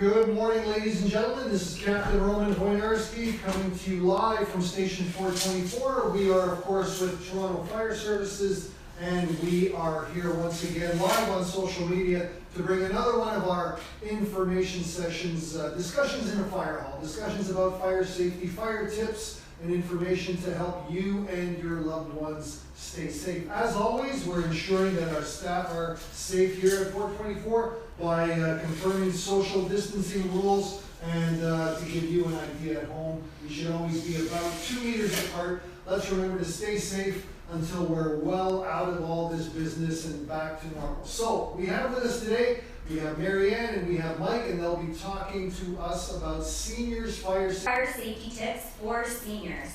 Good morning, ladies and gentlemen. This is Captain Roman Wojnarski coming to you live from Station 424. We are, of course, with Toronto Fire Services, and we are here once again live on social media to bring another one of our information sessions, discussions in a fire hall, discussions about fire safety, fire tips, and information to help you and your loved ones stay safe. As always, we're ensuring that our staff are safe here at 424 by confirming social distancing rules, and to give you an idea at home, we should always be about 2 meters apart. Let's remember to stay safe until we're well out of all this business and back to normal. So we have with us today, we have Marianne and we have Mike, and they'll be talking to us about seniors fire safety tips for seniors.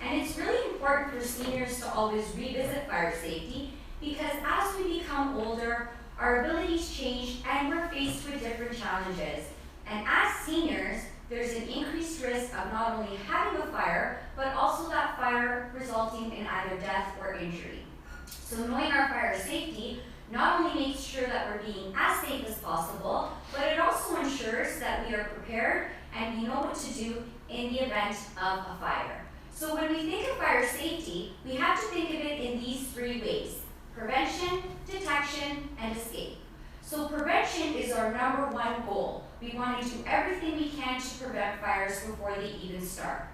And it's really important for seniors to always revisit fire safety, because as we become older, our abilities change and we're faced with different challenges. And as seniors, there's an increased risk of not only having a fire, but also that fire resulting in either death or injury. So knowing our fire safety not only makes sure that we're being as safe as possible, but it also ensures that we are prepared and we know what to do in the event of a fire. So when we think of fire safety, we have to think of it in these three ways: prevention, detection, and escape. So prevention is our number one goal. We want to do everything we can to prevent fires before they even start.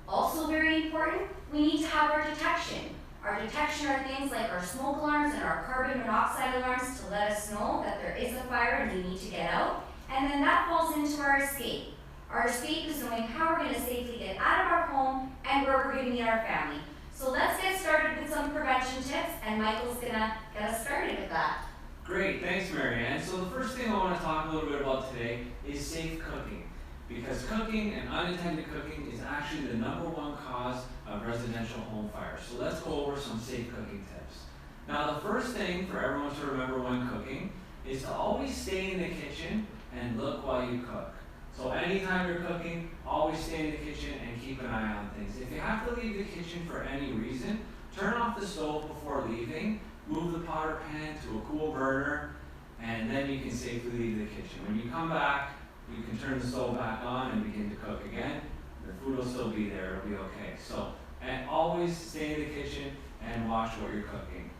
Also very important, we need to have our detection. Our detection are things like our smoke alarms and our carbon monoxide alarms to let us know that there is a fire and we need to get out. And then that falls into our escape. Our escape is knowing how we're going to safely get out of our home and where we're going to meet our family. So let's get started with some prevention tips, and Michael's going to get us started with that. Great, thanks Marianne. So the first thing I want to talk a little bit about today is safe cooking, because cooking and unattended cooking is actually the number one cause of residential home fires. So let's go over some safe cooking tips. Now the first thing for everyone to remember when cooking is to always stay in the kitchen and look while you cook. So anytime you're cooking, always stay in the kitchen and keep an eye on things. If you have to leave the kitchen for any reason, turn off the stove before leaving, move the pot or pan to a cool burner, and then you can safely leave the kitchen. When you come back, you can turn the stove back on and begin to cook again. The food will still be there, it'll be okay. So, and always stay in the kitchen and watch what you're cooking.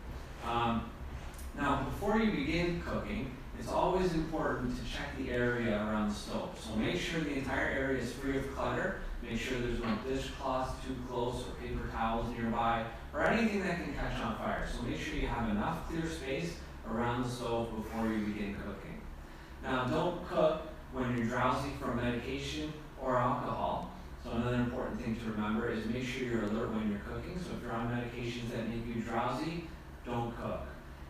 Now, before you begin cooking, it's always important to check the area around the stove. So make sure the entire area is free of clutter. Make sure there's no dishcloths too close or paper towels nearby or anything that can catch on fire. So make sure you have enough clear space around the stove before you begin cooking. Now don't cook when you're drowsy from medication or alcohol. So another important thing to remember is make sure you're alert when you're cooking. So if you're on medications that make you drowsy, don't cook.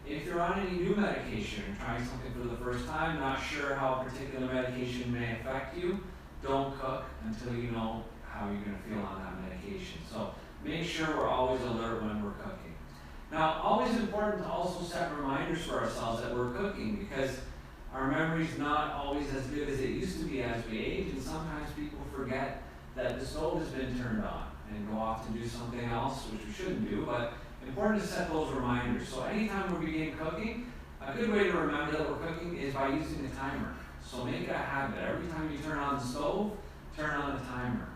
If you're on any new medication or trying something for the first time, not sure how a particular medication may affect you, don't cook until you know how you're going to feel on that medication. So make sure we're always alert when we're cooking. Now, always important to also set reminders for ourselves that we're cooking, because our memory's not always as good as it used to be as we age, and sometimes people forget that the stove has been turned on and go off to do something else, which we shouldn't do, but important to set those reminders. So anytime we begin cooking, a good way to remember that we're cooking is by using a timer. So make it a habit. Every time you turn on the stove, turn on the timer.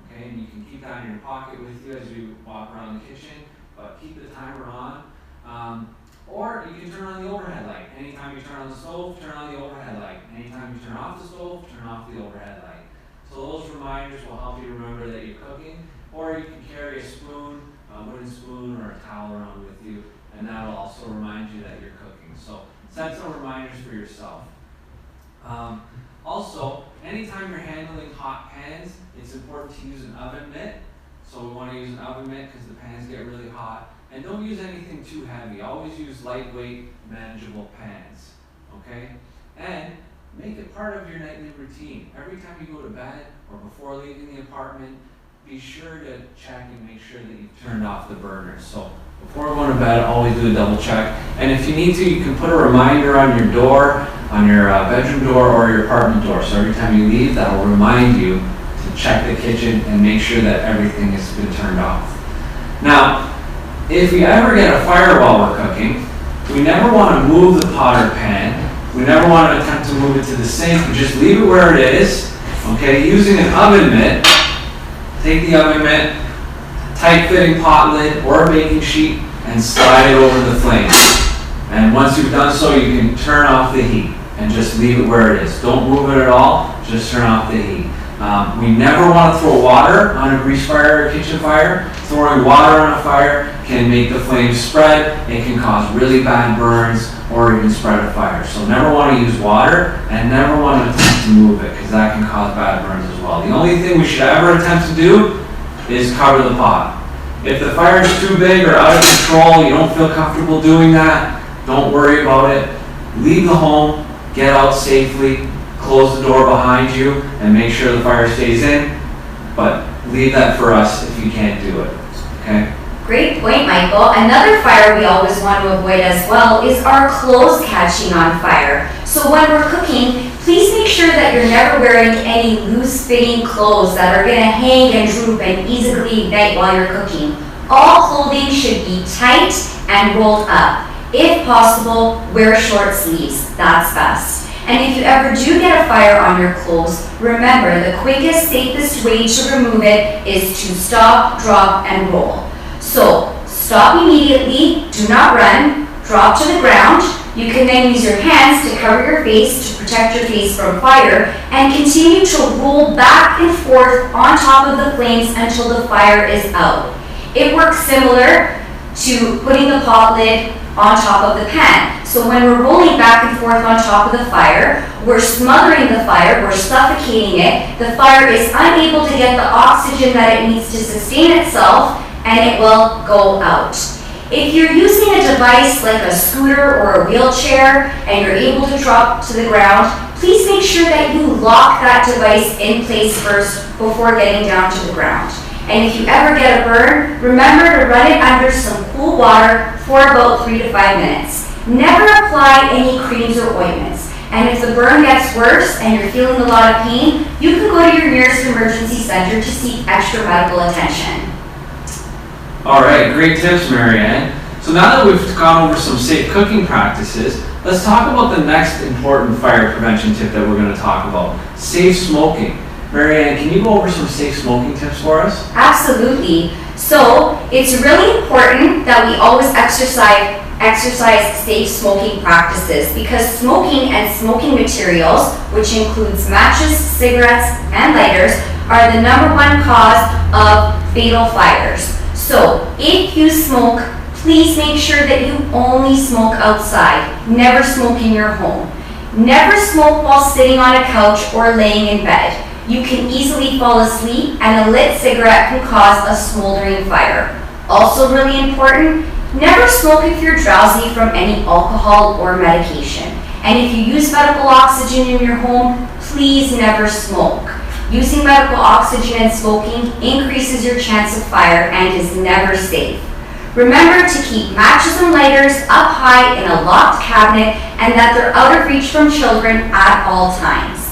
Okay, and you can keep that in your pocket with you as you walk around the kitchen, but keep the timer on. Or you can turn on the overhead light. Anytime you turn on the stove, turn on the overhead light. Anytime you turn off the stove, turn off the overhead light. So those reminders will help you remember that you're cooking. Or you can carry a spoon, a wooden spoon, or a towel around with you, and that'll also remind you that you're cooking. So set some reminders for yourself. Also, anytime you're handling hot pans, it's important to use an oven mitt. So we want to use an oven mitt because the pans get really hot. And don't use anything too heavy. Always use lightweight, manageable pans. Okay? And make it part of your nightly routine. Every time you go to bed or before leaving the apartment, be sure to check and make sure that you've turned off the burners. So before going to bed, always do a double check. And if you need to, you can put a reminder on your door, on your bedroom door or your apartment door. So every time you leave, that will remind you to check the kitchen and make sure that everything has been turned off. Now, if we ever get a fire while we're cooking, we never want to move the pot or pan We never want to attempt to move it to the sink. We just leave it where it is. Okay, using an oven mitt, take the oven mitt, tight-fitting pot lid or a baking sheet, and slide it over the flame. And once you've done so, you can turn off the heat and just leave it where it is. Don't move it at all, just turn off the heat. We never want to throw water on a grease fire or kitchen fire. Throwing water on a fire can make the flames spread. It can cause really bad burns or even spread a fire. So never want to use water and never want to attempt to move it because that can cause bad burns as well. The only thing we should ever attempt to do is cover the pot. If the fire is too big or out of control, you don't feel comfortable doing that, don't worry about it. Leave the home, get out safely, close the door behind you, and make sure the fire stays in. But leave that for us if you can't do it. Okay? Great point, Michael. Another fire we always want to avoid as well is our clothes catching on fire. So when we're cooking, please make sure that you're never wearing any loose-fitting clothes that are going to hang and droop and easily ignite while you're cooking. All clothing should be tight and rolled up. If possible, wear short sleeves. That's best. And if you ever do get a fire on your clothes, remember the quickest, safest way to remove it is to stop, drop, and roll. So stop immediately, do not run, drop to the ground. You can then use your hands to cover your face to protect your face from fire and continue to roll back and forth on top of the flames until the fire is out. It works similar to putting the pot lid on top of the pan. So when we're rolling back and forth on top of the fire, we're smothering the fire, we're suffocating it. The fire is unable to get the oxygen that it needs to sustain itself, and it will go out. If you're using a device like a scooter or a wheelchair and you're able to drop to the ground, please make sure that you lock that device in place first before getting down to the ground. And if you ever get a burn, remember to run it under some cool water for about 3 to 5 minutes. Never apply any creams or ointments. And if the burn gets worse and you're feeling a lot of pain, you can go to your nearest emergency center to seek extra medical attention. All right, great tips, Marianne. So now that we've gone over some safe cooking practices, let's talk about the next important fire prevention tip that we're going to talk about, safe smoking. Marianne, can you go over some safe smoking tips for us? Absolutely. So it's really important that we always exercise safe smoking practices because smoking and smoking materials, which includes matches, cigarettes, and lighters, are the #1 cause of fatal fires. So if you smoke, please make sure that you only smoke outside. Never smoke in your home. Never smoke while sitting on a couch or laying in bed. You can easily fall asleep and a lit cigarette can cause a smoldering fire. Also really important, never smoke if you're drowsy from any alcohol or medication. And if you use medical oxygen in your home, please never smoke. Using medical oxygen and smoking increases your chance of fire and is never safe. Remember to keep matches and lighters up high in a locked cabinet and that they're out of reach from children at all times.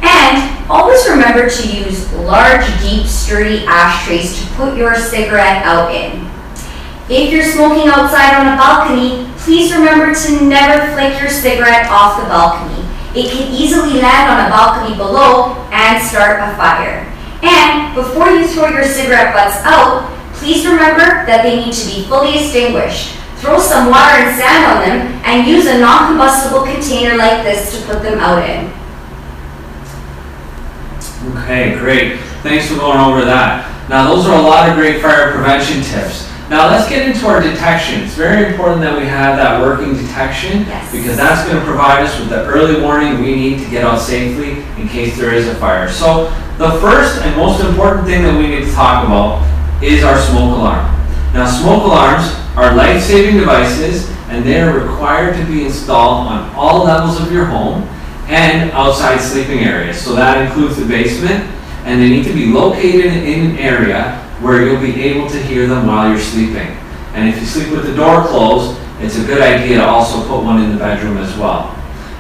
And always remember to use large, deep, sturdy ashtrays to put your cigarette out in. If you're smoking outside on a balcony, please remember to never flick your cigarette off the balcony. It can easily land on a balcony below and start a fire. And before you throw your cigarette butts out, please remember that they need to be fully extinguished. Throw some water and sand on them and use a non-combustible container like this to put them out in. Okay, great. Thanks for going over that. Now, those are a lot of great fire prevention tips. Now, let's get into our detection. It's very important that we have that working detection because that's going to provide us with the early warning we need to get out safely in case there is a fire. So, the first and most important thing that we need to talk about is our smoke alarm. Now, smoke alarms are life-saving devices and they are required to be installed on all levels of your home and outside sleeping areas. So that includes the basement, and they need to be located in an area where you'll be able to hear them while you're sleeping. And if you sleep with the door closed, it's a good idea to also put one in the bedroom as well.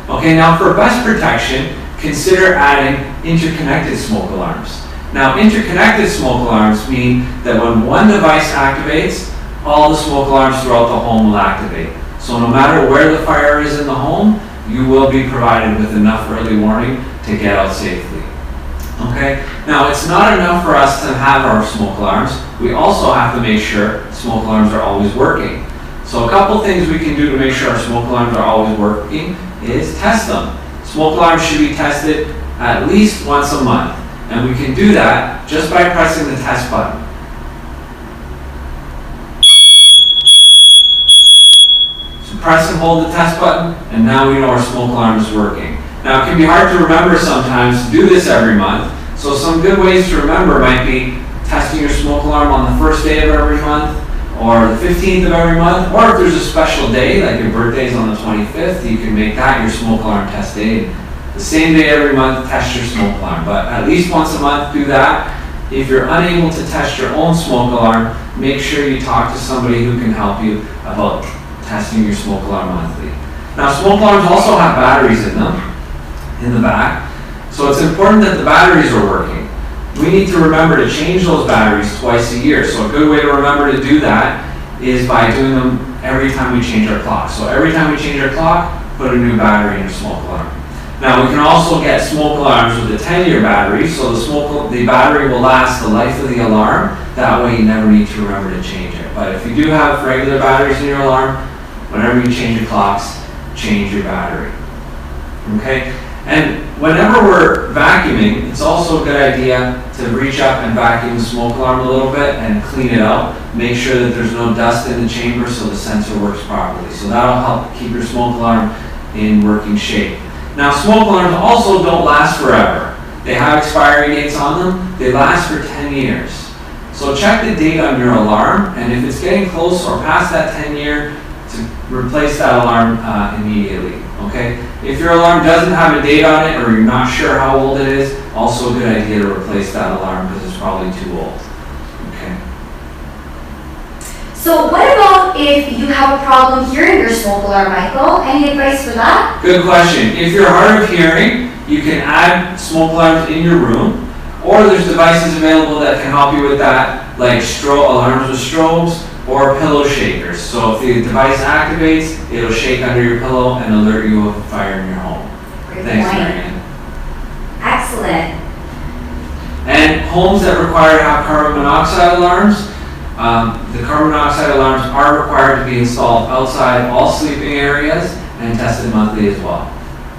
Okay, now for best protection, consider adding interconnected smoke alarms. Now, interconnected smoke alarms mean that when one device activates, all the smoke alarms throughout the home will activate. So no matter where the fire is in the home, you will be provided with enough early warning to get out safely. Okay, now it's not enough for us to have our smoke alarms. We also have to make sure smoke alarms are always working. So a couple things we can do to make sure our smoke alarms are always working is test them. Smoke alarms should be tested at least once a month, and we can do that just by pressing the test button. So press and hold the test button, and now we know our smoke alarm is working. Now, it can be hard to remember sometimes to do this every month, so some good ways to remember might be testing your smoke alarm on the first day of every month, or the 15th of every month, or if there's a special day, like your birthday's on the 25th, you can make that your smoke alarm test day. The same day every month, test your smoke alarm, but at least once a month, do that. If you're unable to test your own smoke alarm, make sure you talk to somebody who can help you about testing your smoke alarm monthly. Now, smoke alarms also have batteries in them, in the back, so it's important that the batteries are working. We need to remember to change those batteries twice a year, so a good way to remember to do that is by doing them every time we change our clock. So every time we change our clock, put a new battery in your smoke alarm. Now, we can also get smoke alarms with a 10-year battery, so the battery will last the life of the alarm. That way you never need to remember to change it. But if you do have regular batteries in your alarm, whenever you change your clocks, change your battery. Okay? And whenever we're vacuuming, it's also a good idea to reach up and vacuum the smoke alarm a little bit and clean it out. Make sure that there's no dust in the chamber so the sensor works properly. So that'll help keep your smoke alarm in working shape. Now, smoke alarms also don't last forever. They have expiry dates on them. They last for 10 years. So check the date on your alarm, and if it's getting close or past that 10-year, to replace that alarm immediately. Okay? If your alarm doesn't have a date on it, or you're not sure how old it is, also a good idea to replace that alarm because it's probably too old. Okay? So what about if you have a problem hearing your smoke alarm, Michael? Any advice for that? Good question. If you're hard of hearing, you can add smoke alarms in your room, or there's devices available that can help you with that, like alarms with strobes or pillow shakers. So if the device activates, it'll shake under your pillow and alert you of a fire in your home. Great Thanks, point. Marianne. Excellent. And homes that require to have carbon monoxide alarms, the carbon monoxide alarms are required to be installed outside all sleeping areas and tested monthly as well.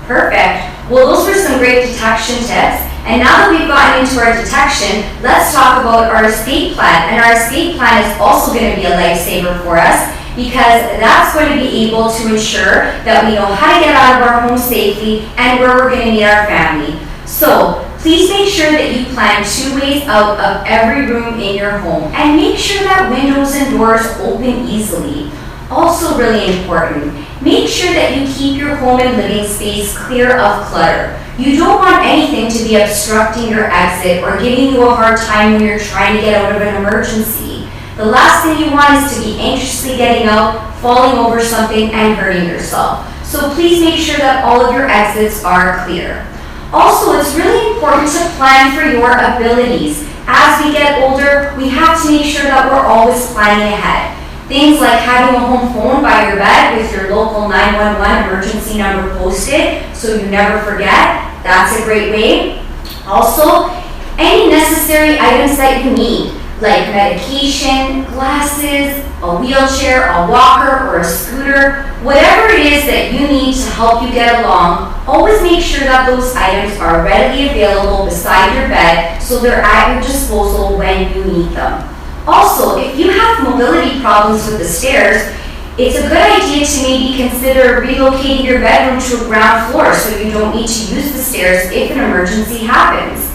Perfect. Well, those were some great detection tips. And now that we've gotten into our detection, let's talk about our escape plan. And our escape plan is also going to be a lifesaver for us because that's going to be able to ensure that we know how to get out of our home safely and where we're going to meet our family. So please make sure that you plan 2 ways out of every room in your home and make sure that windows and doors open easily. Also really important, make sure that you keep your home and living space clear of clutter. You don't want anything to be obstructing your exit or giving you a hard time when you're trying to get out of an emergency. The last thing you want is to be anxiously getting out, falling over something, and hurting yourself. So please make sure that all of your exits are clear. Also, it's really important to plan for your abilities. As we get older, we have to make sure that we're always planning ahead. Things like having a home phone by your bed with your local 911 emergency number posted so you never forget. That's a great way. Also, any necessary items that you need, like medication, glasses, a wheelchair, a walker, or a scooter, whatever it is that you need to help you get along, always make sure that those items are readily available beside your bed so they're at your disposal when you need them. Also, if you have mobility problems with the stairs, it's a good idea to maybe consider relocating your bedroom to a ground floor so you don't need to use the stairs if an emergency happens.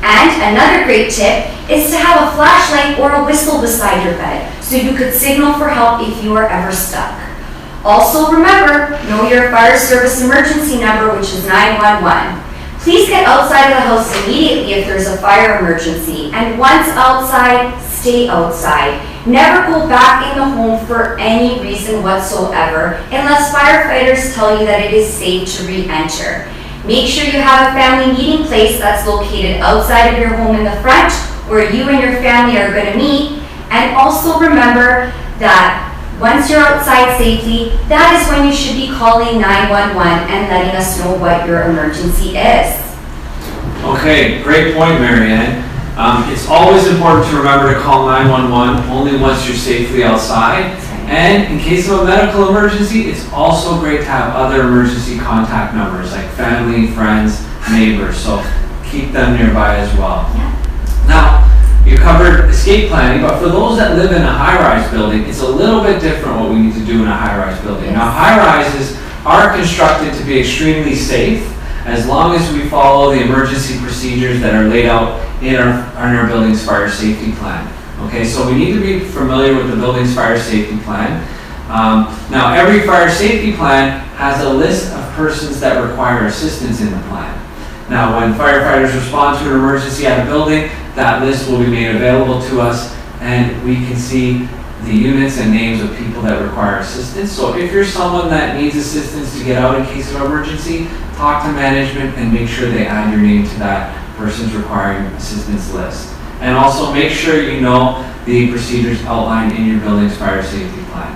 And another great tip is to have a flashlight or a whistle beside your bed so you could signal for help if you are ever stuck. Also remember, know your fire service emergency number, which is 911. Please get outside of the house immediately if there's a fire emergency, and once outside, stay outside. Never go back in the home for any reason whatsoever unless firefighters tell you that it is safe to re-enter. Make sure you have a family meeting place that's located outside of your home in the front where you and your family are going to meet. And also remember that Once you're outside safely, that is when you should be calling 911 and letting us know what your emergency is. Okay, great point, Marianne. It's always important to remember to call 911 only once you're safely outside. And in case of a medical emergency, it's also great to have other emergency contact numbers like family, friends, neighbors. So keep them nearby as well. Yeah. Now, you covered escape planning, but for those that live in a high-rise building, it's a little bit different what we need to do in a high-rise building. Yes. Now, high-rises are constructed to be extremely safe as long as we follow the emergency procedures that are laid out in our building's fire safety plan. Okay, so we need to be familiar with the building's fire safety plan. Now, every fire safety plan has a list of persons that require assistance in the plan. Now, when firefighters respond to an emergency at a building, that list will be made available to us, and we can see the units and names of people that require assistance. So if you're someone that needs assistance to get out in case of emergency, talk to management and make sure they add your name to that person's requiring assistance list. And also make sure you know the procedures outlined in your building's fire safety plan.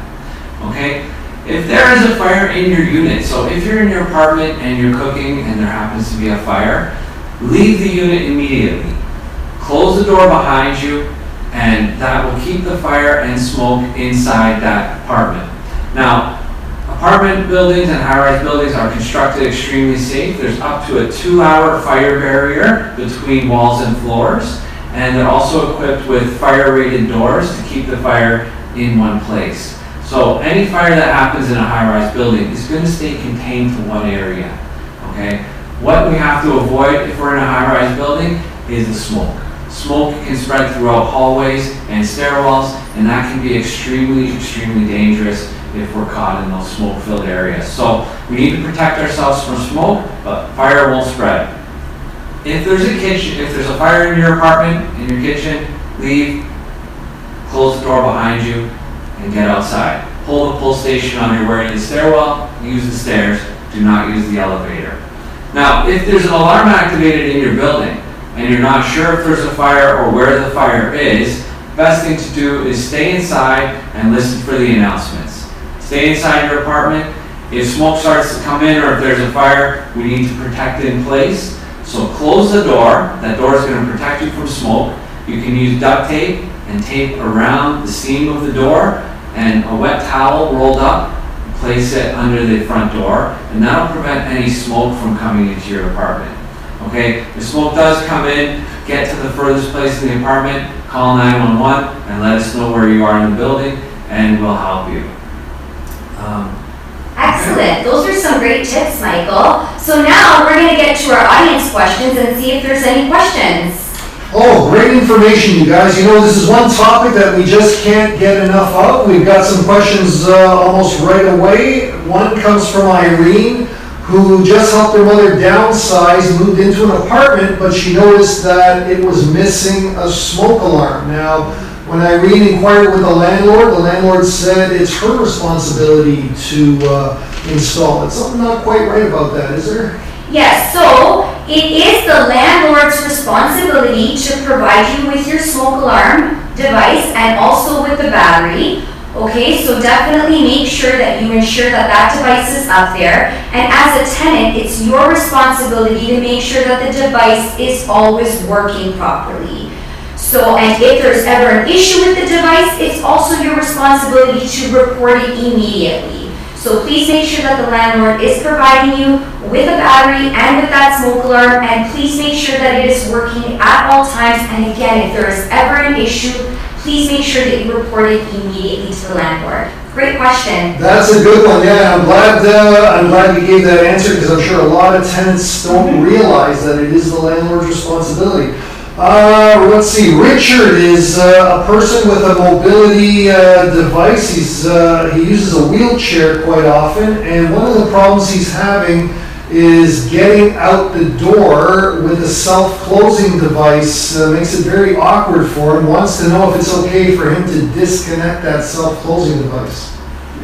Okay? If there is a fire in your unit, so if you're in your apartment and you're cooking and there happens to be a fire, leave the unit immediately. Close the door behind you, and that will keep the fire and smoke inside that apartment. Now, apartment buildings and high-rise buildings are constructed extremely safe. There's up to a 2-hour fire barrier between walls and floors, and they're also equipped with fire-rated doors to keep the fire in one place. So any fire that happens in a high-rise building is going to stay contained to one area. Okay? What we have to avoid if we're in a high-rise building is the smoke. Smoke can spread throughout hallways and stairwells, and that can be extremely, extremely dangerous if we're caught in those smoke-filled areas. So we need to protect ourselves from smoke, but fire won't spread. If there's a fire in your apartment, in your kitchen, leave, close the door behind you, and get outside. Pull the pull station on your way to the stairwell, use the stairs, do not use the elevator. Now, if there's an alarm activated in your building, and you're not sure if there's a fire or where the fire is, best thing to do is stay inside and listen for the announcements. Stay inside your apartment. If smoke starts to come in or if there's a fire, we need to protect it in place. So close the door. That door is going to protect you from smoke. You can use duct tape and tape around the seam of the door and a wet towel rolled up, place it under the front door, and that'll prevent any smoke from coming into your apartment. Okay, if smoke does come in, get to the furthest place in the apartment, call 911 and let us know where you are in the building, and we'll help you. Excellent. Those are some great tips, Michael. So now we're going to get to our audience questions and see if there's any questions. Oh, great information, you guys. You know, this is one topic that we just can't get enough of. We've got some questions almost right away. One comes from Irene, who just helped her mother downsize, moved into an apartment, but she noticed that it was missing a smoke alarm. Now, when Irene inquired with the landlord said it's her responsibility to install it. Something not quite right about that, is there? Yes, so it is the landlord's responsibility to provide you with your smoke alarm device and also with the battery. Okay, so definitely make sure that you ensure that that device is up there. And as a tenant, it's your responsibility to make sure that the device is always working properly. So, and if there's ever an issue with the device, it's also your responsibility to report it immediately. So please make sure that the landlord is providing you with a battery and with that smoke alarm, and please make sure that it is working at all times. And again, if there is ever an issue, please make sure that you report it immediately to the landlord. Great question. That's a good one. Yeah, I'm glad you gave that answer, because I'm sure a lot of tenants don't realize that it is the landlord's responsibility. Let's see. Richard is a person with a mobility device. He uses a wheelchair quite often, and one of the problems he's having is getting out the door with a self-closing device. Makes it very awkward for him. Wants to know if it's okay for him to disconnect that self-closing device.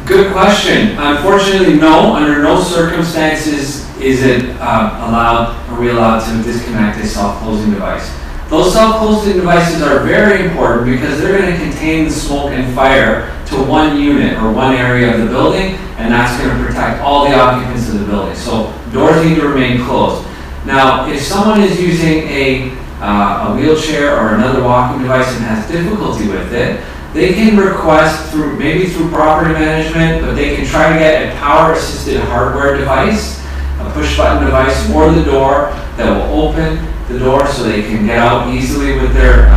Good question. Unfortunately, no. Under no circumstances is it allowed, are we allowed to disconnect a self-closing device. Those self-closing devices are very important because they're going to contain the smoke and fire to one unit or one area of the building, and that's going to protect all the occupants of the building. So doors need to remain closed. Now, if someone is using a wheelchair or another walking device and has difficulty with it, they can request maybe through property management, but they can try to get a power-assisted hardware device, a push-button device for the door that will open the door so they can get out easily with their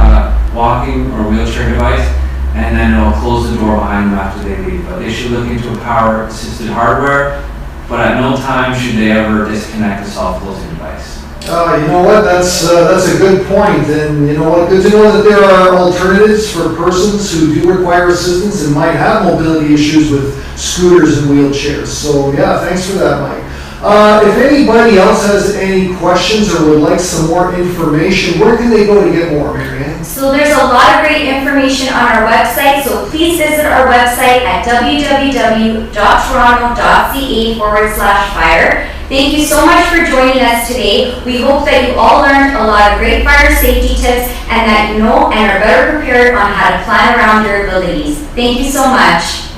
walking or wheelchair device, and then it'll close the door behind them after they leave. But they should look into a power-assisted hardware, but at no time should they ever disconnect the self-closing device. You know what, that's a good point, and you know what, good to know that there are alternatives for persons who do require assistance and might have mobility issues with scooters and wheelchairs. So yeah, thanks for that, Mike. If anybody else has any questions or would like some more information, where can they go to get more, Marianne? So there's a lot of great information on our website, so please visit our website at www.toronto.ca/fire. Thank you so much for joining us today. We hope that you all learned a lot of great fire safety tips and that you know and are better prepared on how to plan around your abilities. Thank you so much.